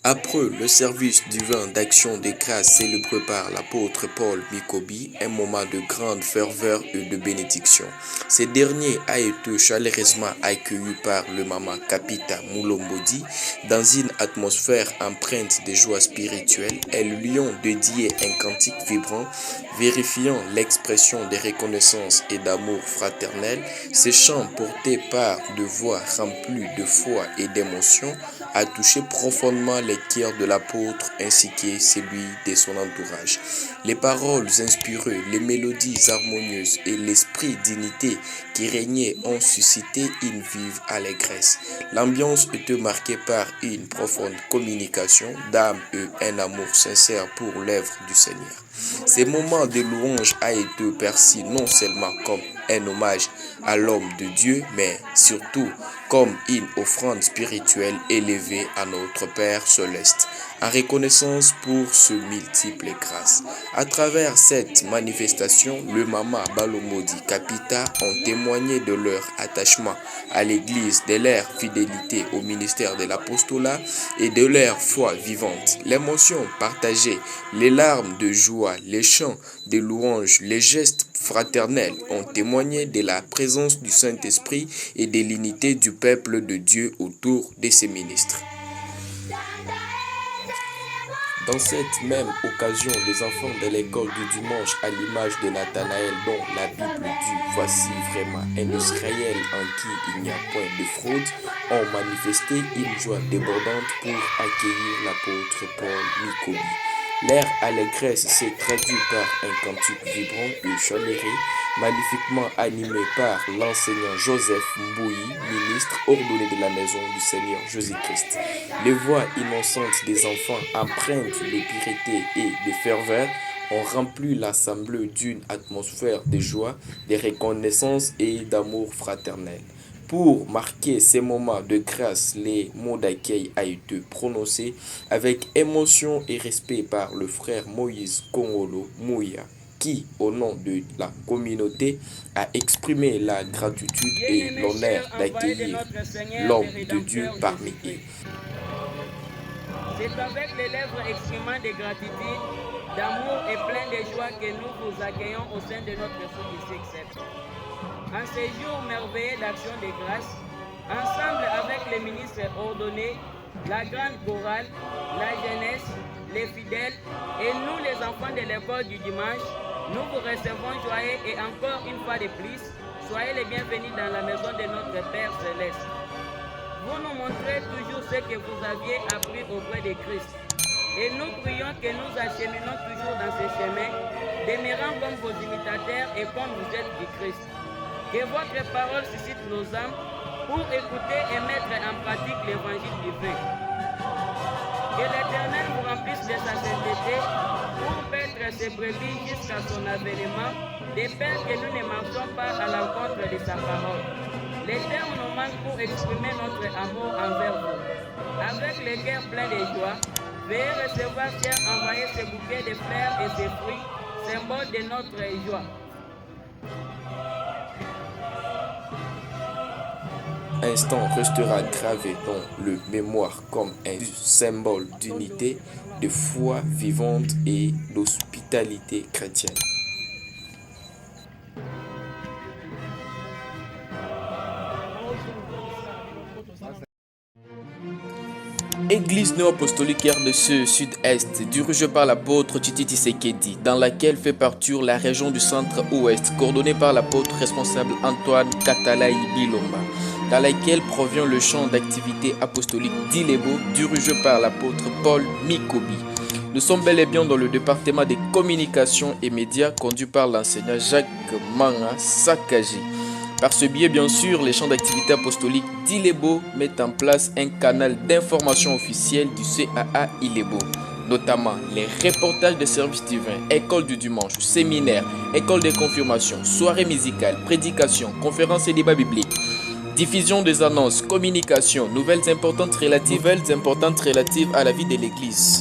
Après le service divin d'action de grâce célébré par l'apôtre Paul Mikobi, un moment de grande ferveur et de bénédiction. Ce dernier a été chaleureusement accueilli par le Mama Kapita Mulombodi dans une atmosphère empreinte de joie spirituelle. Elles lui ont dédié un cantique vibrant, vérifiant l'expression de reconnaissance et d'amour fraternel. Ce chant porté par de voix remplies de foi et d'émotion a touché profondément les cœurs de l'apôtre ainsi que celui de son entourage. Les paroles inspirées, les mélodies harmonieuses et l'esprit d'unité qui régnait ont suscité une vive allégresse. L'ambiance était marquée par une profonde communication d'âme et un amour sincère pour l'œuvre du Seigneur. Ces moments de louange a été perçus non seulement comme un hommage à l'homme de Dieu, mais surtout comme une offrande spirituelle élevée à notre Père céleste, en reconnaissance pour ce multiples grâces. À travers cette manifestation, le Mama Balomodi Kapita ont témoigné de leur attachement à l'Église, de leur fidélité au ministère de l'apostolat et de leur foi vivante. L'émotion partagée, les larmes de joie, les chants de louange, les gestes fraternels ont témoigné de la présence du Saint-Esprit et de l'unité du peuple de Dieu autour de ses ministres. Dans cette même occasion, les enfants de l'école du dimanche, à l'image de Nathanaël dont la Bible dit « Voici vraiment un Israël en qui il n'y a point de fraude », ont manifesté une joie débordante pour accueillir l'apôtre Paul Mikobi. Leur allégresse s'est traduite par un cantique vibrant et chaleureux, magnifiquement animé par l'enseignant Joseph Mbouyi, ministre ordonné de la maison du Seigneur Jésus-Christ. Les voix innocentes des enfants, empreintes de pureté et de ferveur, ont rempli l'assemblée d'une atmosphère de joie, de reconnaissance et d'amour fraternel. Pour marquer ces moments de grâce, les mots d'accueil ont été prononcés avec émotion et respect par le frère Moïse Kongolo Mouya, qui, au nom de la communauté, a exprimé la gratitude et l'honneur d'accueillir l'homme de Dieu parmi eux. C'est avec les lèvres exprimant de gratitude, d'amour et plein de joie que nous vous accueillons au sein de notre Sud-Sexep. En ces jours merveilleux d'action de grâce, ensemble avec les ministres ordonnés, la grande chorale, la jeunesse, les fidèles et nous les enfants de l'école du dimanche, nous vous recevons joyeux et encore une fois de plus, soyez les bienvenus dans la maison de notre Père Céleste. Vous nous montrez toujours ce que vous aviez appris auprès de Christ. Et nous prions que nous acheminons toujours dans ce chemin, demeurant comme vos imitateurs et comme vous êtes du Christ. Que votre parole suscite nos âmes pour écouter et mettre en pratique l'évangile du feu. Que l'Éternel vous remplisse de sa sainteté pour paître ses brebis jusqu'à son avènement, de peur que nous ne marchions pas à l'encontre de sa parole. Les termes nous manquent pour exprimer notre amour envers vous. Avec le cœur plein de joie, veuillez recevoir, cher, envoyer ce bouquet de fleurs et ses fruits, symbole de notre joie. Instant restera gravé dans le mémoire comme un symbole d'unité, de foi vivante et d'hospitalité chrétienne. Église néo-apostolique RDC Sud-Est, dirigée par l'apôtre Titi Tshisekedi, dans laquelle fait partie la région du centre-ouest, coordonnée par l'apôtre responsable Antoine Katalaï Bilomba, dans laquelle provient le champ d'activité apostolique d'Ilebo, dirigé par l'apôtre Paul Mikobi. Nous sommes bel et bien dans le département des communications et médias, conduit par l'enseignant Jacques Manga Sakaji. Par ce biais, bien sûr, les champs d'activité apostolique d'Ilebo mettent en place un canal d'information officiel du CAA Ilebo, notamment les reportages des services divins, école du dimanche, séminaires, école de confirmation, soirées musicales, prédications, conférences et débats bibliques, diffusion des annonces, communication, nouvelles importantes relatives à la vie de l'Église.